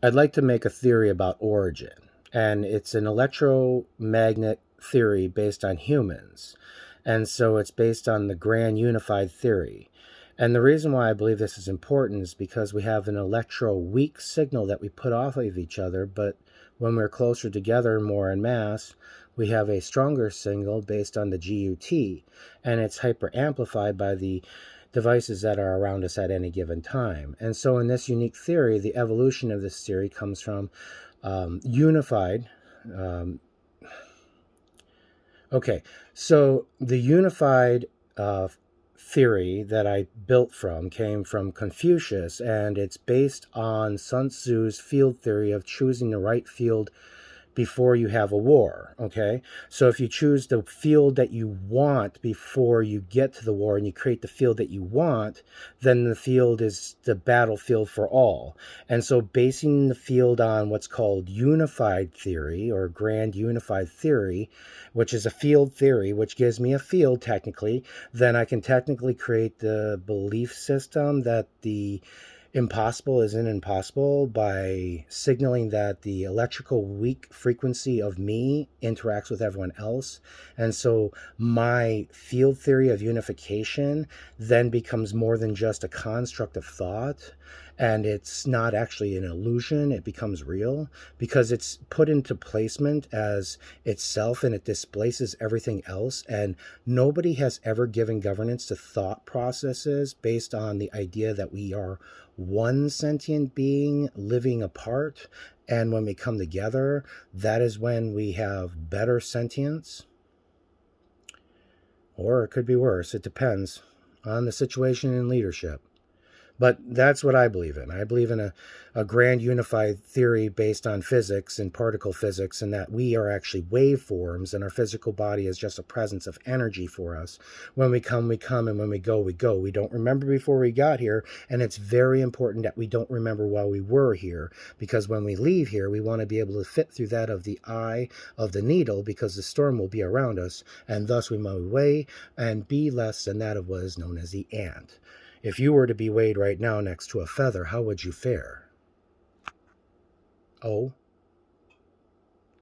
I'd like to make a theory about origin, and it's an electromagnet theory based on humans. And so it's based on the grand unified theory. And the reason why I believe this is important is because we have an electroweak signal that we put off of each other, but when we're closer together, more in mass, we have a stronger signal based on the GUT, and it's hyper amplified by the devices that are around us at any given time. And so in this unique theory, the evolution of this theory comes from unified. Okay, so the unified theory that I built from came from Confucius, and it's based on Sun Tzu's field theory of choosing the right field before you have a war. Okay, so if you choose the field that you want before you get to the war and you create the field that you want, then the field is the battlefield for all. And so basing the field on what's called unified theory or grand unified theory, which is a field theory which gives me a field technically, then I can technically create the belief system that the impossible isn't impossible by signaling that the electrical weak frequency of me interacts with everyone else. And so my field theory of unification then becomes more than just a construct of thought. And it's not actually an illusion, it becomes real because it's put into placement as itself and it displaces everything else. And nobody has ever given governance to thought processes based on the idea that we are one sentient being living apart, and when we come together, that is when we have better sentience. Or it could be worse. It depends on the situation and leadership. But that's what I believe in. I believe in a grand unified theory based on physics and particle physics, and that we are actually waveforms, and our physical body is just a presence of energy for us. When we come, and when we go, we go. We don't remember before we got here, and it's very important that we don't remember while we were here, because when we leave here, we want to be able to fit through that of the eye of the needle, because the storm will be around us, and thus we may weigh and be less than that of what is known as the ant. If you were to be weighed right now next to a feather, how would you fare? Oh,